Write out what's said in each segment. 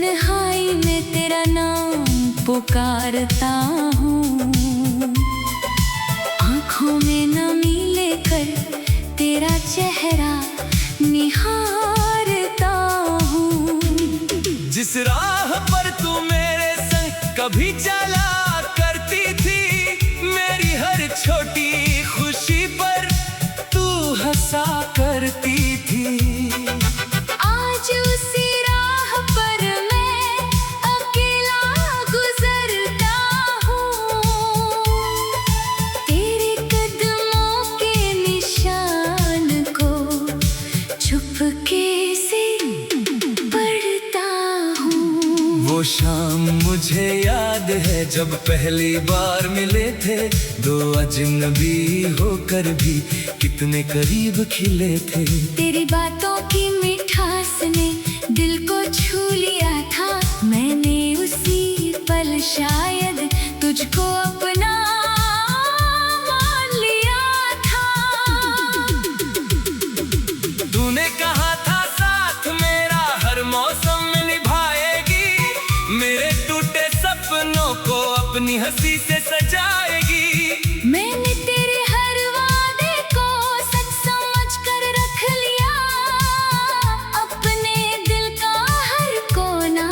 तन्हाई में तेरा नाम पुकारता हूँ, आँखों में नमी लेकर तेरा चेहरा निहारता हूँ। जिस राह पर तू मेरे संग कभी चला करती थी, मेरी हर छोटी खुशी पर तू हंसा करती थी। आज उसी राह पर मैं अकेला गुजरता हूँ, तेरे कदमों के निशान को चुपके से पढ़ता हूँ। वो शाम मुझे याद है जब पहली बार मिले थे, दो अजनबी होकर भी कितने करीब खिले थे। तेरी बातों की मिठास ने दिल को छू लिया था, मैंने उसी पल शायद तुझको अपना मान लिया था। तूने कहा था साथ मेरा हर मौसम में निभाएगी, मेरे टूटे सपनों को अपनी हंसी से सजाएगी। मैंने तेरे हर वादे को सच समझ कर रख लिया, अपने दिल का हर कोना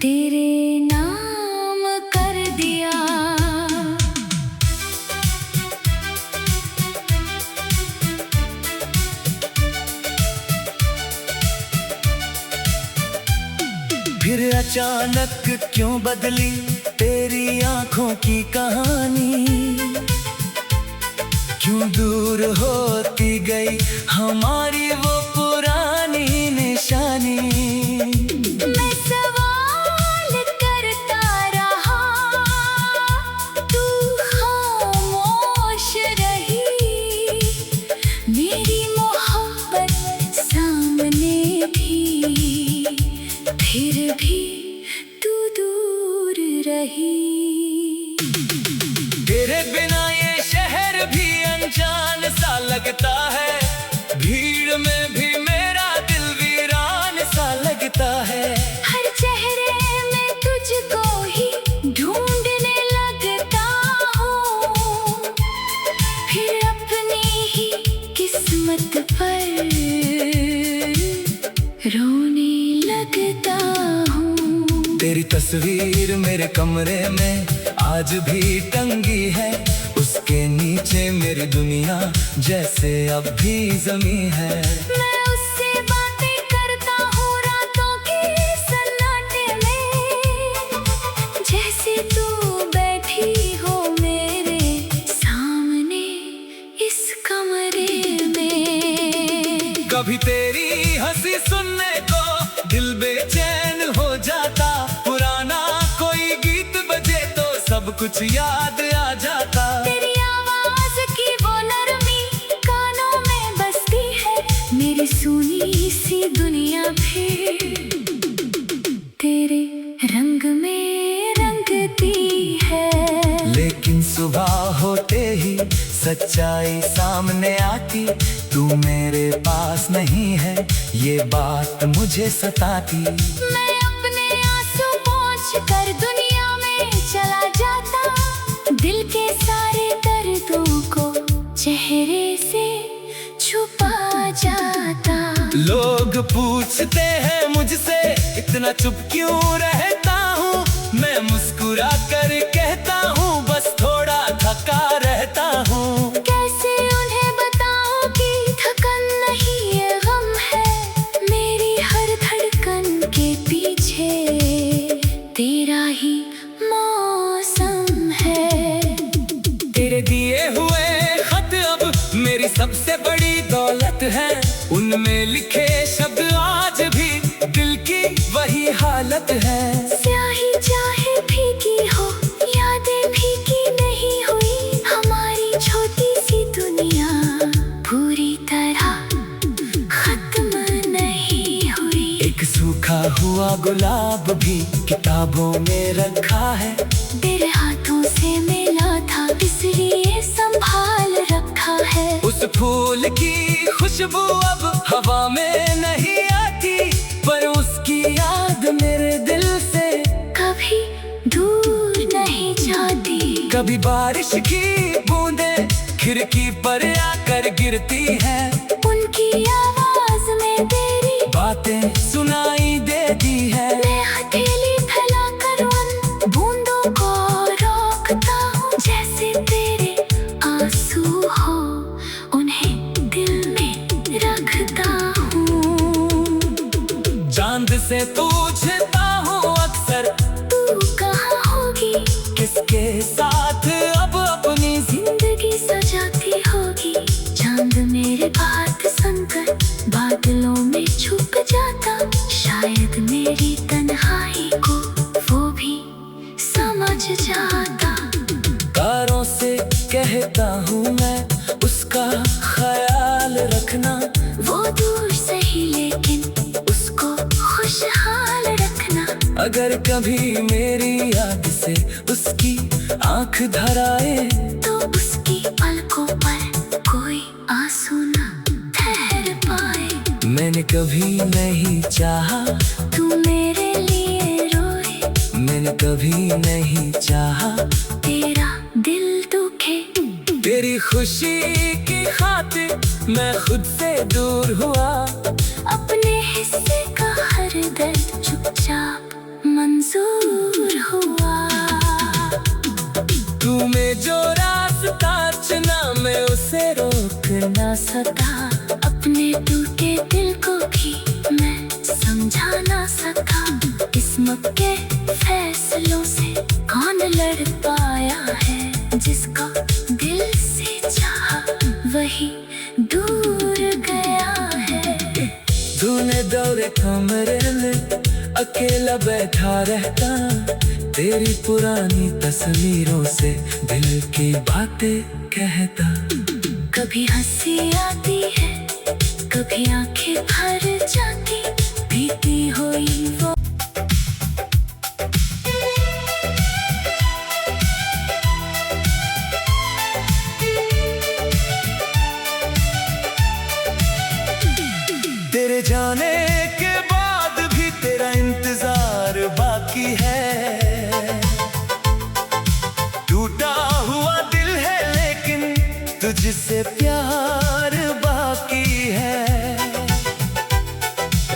तेरे नाम कर दिया। फिर अचानक क्यों बदली तेरी आंखों की कहानी, क्यों दूर होती गई हमारी वो पुरानी निशानी। मैं सवाल करता रहा, तू खामोश रही, मेरी मोहब्बत सामने थी, फिर भी तू दूर रही। तेरे बिना ये शहर भी अनजान सा लगता है, भीड़ में भी मेरा दिल वीरान सा लगता है। हर चेहरे में तुझको ही ढूंढने लगता हूँ, फिर अपनी ही किस्मत पर रोने लगता हूँ। तेरी तस्वीर मेरे कमरे में आज भी टंगी है, उसके नीचे मेरी दुनिया जैसे अब भी ज़मीं है। मैं उससे बातें करता हूँ रातों के सन्नाटे में, जैसे तू बैठी हो मेरे सामने इस कमरे में। कभी तेरी हंसी सुनने को दिल बेचैन हो जाता, पुराना कोई गीत बजे तो सब कुछ याद आ जाता। तेरी आवाज की वो नरमी कानों में बसती है, मेरी सुनी सी दुनिया भी तेरे रंग में रंगती है। लेकिन सुबह होते ही सच्चाई सामने आती, तू मेरे पास नहीं है ये बात मुझे सताती। मैं अपने आंसू पोंछ कर दुनिया में चला जाता, दिल के सारे दर्दों को चेहरे से छुपा जाता। लोग पूछते हैं मुझसे इतना चुप क्यों रहता हूँ, मैं मुस्कुरा कर कहता हूँ बस थोड़ा थका रहता हूँ। कैसे उन्हें बताऊं कि थकन नहीं ये गम है, मेरी हर धड़कन के पीछे तेरा ही मौसम है। तेरे दिए हुए खत अब मेरी सबसे बड़ी दौलत है, उनमें लिखे शब्द आज भी दिल की वही हालत है। स्याही चाहे भीगी हो, यादें भीगी नहीं हुई, हमारी छोटी सी दुनिया पूरी तरह खत्म नहीं हुई। एक सूखा हुआ गुलाब भी किताबों में रखा है, तेरे हाथों से मिला था इसलिए संभाल रखा है। उस फूल की खुशबू अब हवा में नहीं आती, पर उसकी याद मेरे कभी बारिश की बूंदें खिड़की पर आकर गिरती है, उनकी आवाज में तेरी बातें सुनाई देती है। मैं हथेली फैलाकर उन बूंदों को रोकता हूँ, जैसे तेरे आंसू हो उन्हें दिल में रखता हूँ। चांद से पूछता हूँ अक्सर, तू कहाँ होगी, किसके साथ अब अपनी जिंदगी सजाती होगी। चांद मेरे बात सुनकर बादलों में छुप जाता, शायद मेरी तन्हाई को वो भी समझ जाता। तारों से कहता हूँ मैं, उसका ख्याल रखना, वो दूर सही लेकिन उसको खुशहाल रखना। अगर कभी मेरी याद से उसकी आंख धराए, तो उसकी पलकों पर कोई आंसू न ठहर पाए। मैंने कभी नहीं चाहा तू मेरे लिए रोए, मैंने कभी नहीं चाहा तेरा दिल दुखे। तेरी खुशी की खातिर मैं खुद से दूर हुआ, अपने हिस्से का हर दर्द चुपचाप मंजूर हुआ। तूने जो रास्ता चुना मैं उसे रोक ना सका, अपने टूटे दिल को भी मैं समझा ना सका। किस्मत के फैसलों से कौन लड़ पाया है, जिसको दिल से चाहा वही दूर गया है। तूने दौरे कमरे में अकेला बैठा रहता, तेरी पुरानी तस्वीरों से दिल की बातें कहता। कभी हंसी आती है, कभी आंखें भर जाती, बीती हुई वो तेरे जाने के बाद भी तेरा इंतजार बाकी है। टूटा हुआ दिल है लेकिन तुझसे प्यार बाकी है।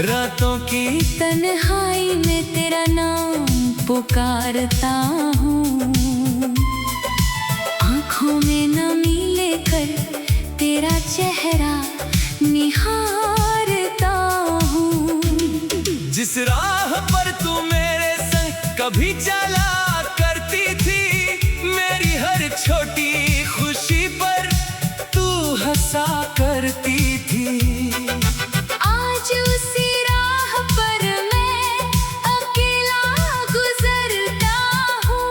रातों की तन्हाई में तेरा नाम पुकारता हूँ, आँखों में नमी लेकर तेरा चेहरा निहारता हूँ। जिस राह पर तू मेरे संग कभी चला करती थी, मेरी हर छोटी खुशी पर तू हंसा करती थी। आज उसी राह पर मैं अकेला गुजरता हूँ,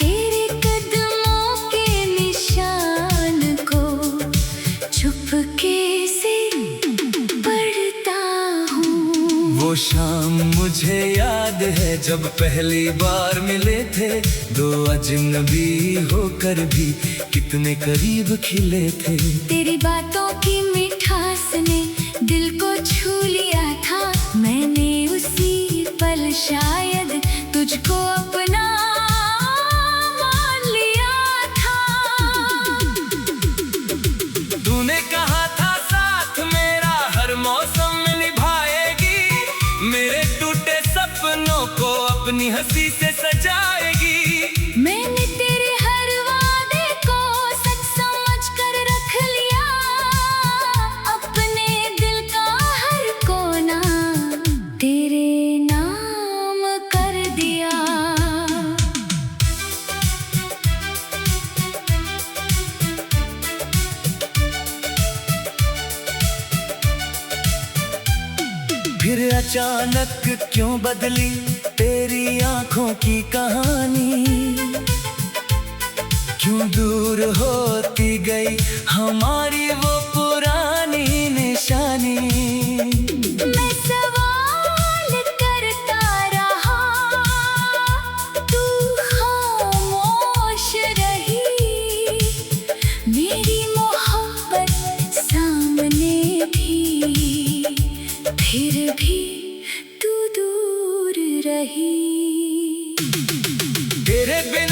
तेरे कदमों के निशान को चुपके से पढ़ता हूँ। वो शाम मुझे याद है जब पहली बार मिले थे, दो अजनबी होकर भी कितने करीब खिले थे। तेरी बातों की मिठास ने दिल को छू लिया था, मैंने उसी पल शायद तुझको अपना मान लिया था। तूने कहा था साथ मेरा हर मौसम में निभाएगी, मेरे टूटे सपनों को अपनी हंसी से सजाएगी। मैंने तेरे हर वादे को सच समझ कर रख लिया, अपने दिल का हर कोना तेरे नाम कर दिया। फिर अचानक क्यों बदली तेरी आंखों की कहानी, क्यों दूर होती गई हमारी वो पुरानी निशानी। मैं सवाल करता रहा, तू खामोश रही, मेरी मोहब्बत सामने भी, फिर भी तू दूर रही। तेरे बिन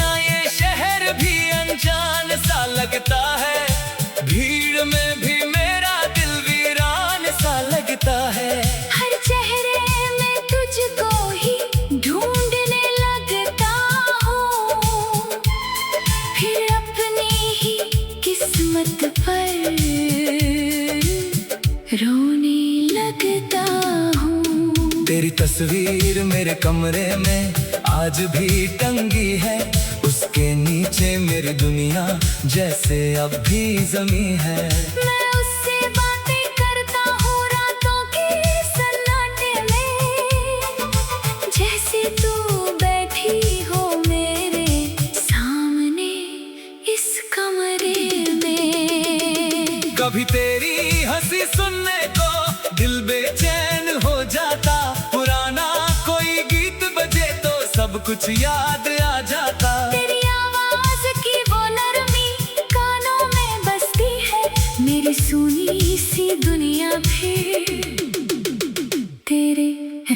तेरी तस्वीर मेरे कमरे में आज भी टंगी है, उसके नीचे मेरी दुनिया जैसे अब भी ज़मीं है। मैं उससे बातें करता हूँ रातों के सन्नाटे में, जैसे तू बैठी हो मेरे सामने इस कमरे में। कभी तेरी हंसी सुनने को दिल बेचैन हो जाता, पुराना कोई गीत बजे तो सब कुछ याद आ जाता। तेरी आवाज की वो नरमी कानों में बसती है, मेरी सुनी सी दुनिया भी तेरे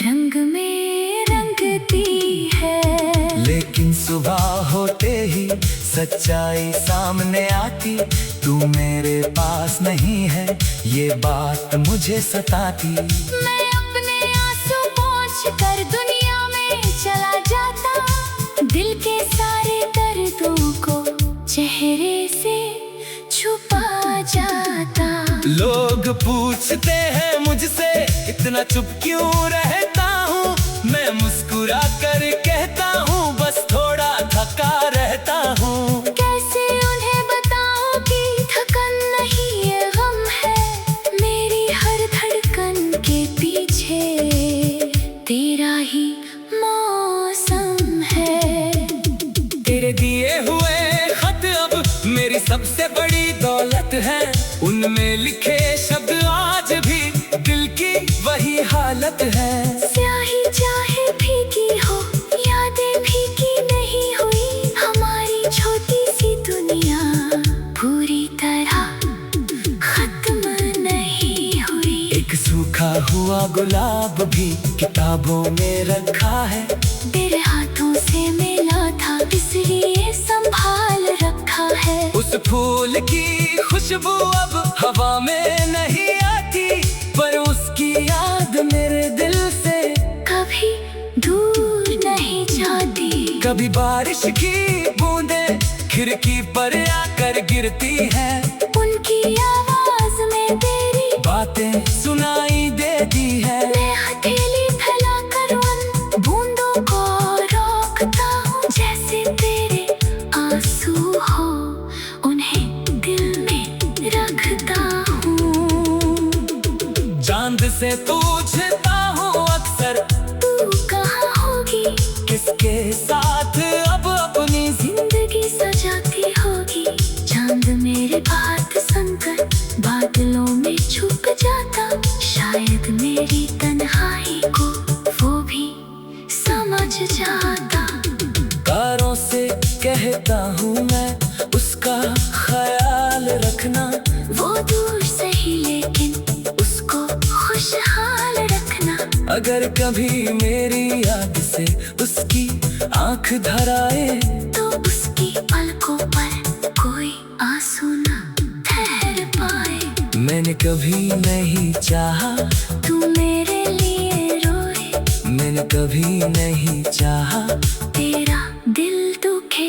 रंग में रंगती है। लेकिन सुबह होते ही सच्चाई सामने आती, तू मेरे पास नहीं है ये बात मुझे सताती। मैं अपने आंसू पोंछ कर दुनिया में चला जाता, दिल के सारे दर्दों को चेहरे से छुपा जाता। लोग पूछते हैं मुझसे इतना चुप क्यों रहता हूँ, मैं मुस्कुरा कर कहता हूँ बस थोड़ा थका रहता हूँ। कैसे उन्हें बताऊं कि थकन नहीं ये गम है, मेरी हर धड़कन के पीछे तेरा ही मौसम है। तेरे दिए हुए खत अब मेरी सबसे बड़ी दौलत है, उनमें लिखे शब्द आज भी दिल की वही हालत है। स्याही चाहे भीगी हो यादें भीगी नहीं हुई, हमारी छोटी सी दुनिया पूरी तरह खत्म नहीं हुई। एक सूखा हुआ गुलाब भी किताबों में रखा है, तेरे हाथों से मिला था इसलिए संभाल रखा है। उस फूल की खुशबू अब हवा में नहीं आती, पर उसकी याद मेरे दिल से कभी दूर नहीं जाती। कभी बारिश की बूंदें खिड़की पर आकर गिरती है, उनकी आवाज में तेरी बातें सुनाई देती है। मैं हथेली फैलाकर उन बूंदों को रोकता हूँ, जैसे तेरे आंसू हो उन्हें दिल में रखता हूँ। चांद से पूछता हूँ अक्सर तू कहाँ होगी, किसके साथ अब अपनी जिंदगी सजाती होगी। चांद मेरे बात सुनकर बादलों में छुप जाता, शायद मेरी तन्हाई को वो भी समझ जाता। तारों से कहता हूँ मैं उसका ख्याल रखना, वो दूर सही लेकिन उसको खुशहाल रखना। अगर कभी मेरी याद से उसकी आंख धर आए, तो उसकी पलकों पर कोई आंसू न ठहर पाए। मैंने कभी नहीं चाहा तू मेरे लिए रोए, मैंने कभी नहीं चाहा तेरा दिल दुखे।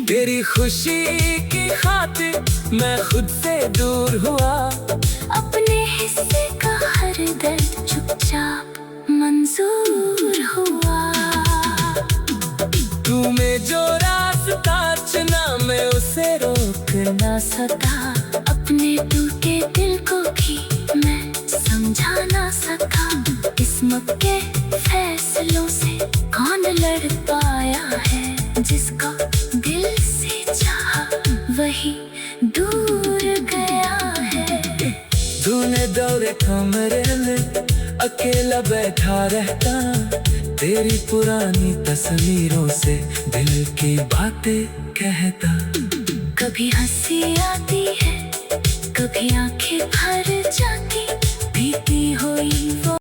तेरी खुशी की खातिर मैं खुद से दूर हुआ, अपने हिस्से का हर दर्द चुपचाप मंजूर हुआ। तूने जो रास्ता चुना मैं उसे रोक ना सका, अपने टूटे दिल को भी मैं समझा ना सका। किस्मत के फैसलों से कौन लड़ पाया है, जिसको दिल से चाहा वही दूर गया है। तूने दौरे कमरे में अकेला बैठा रहता, तेरी पुरानी तस्वीरों से दिल की बातें कहता। कभी हंसी आती है, कभी आंखें भर जाती, बीती हुई वो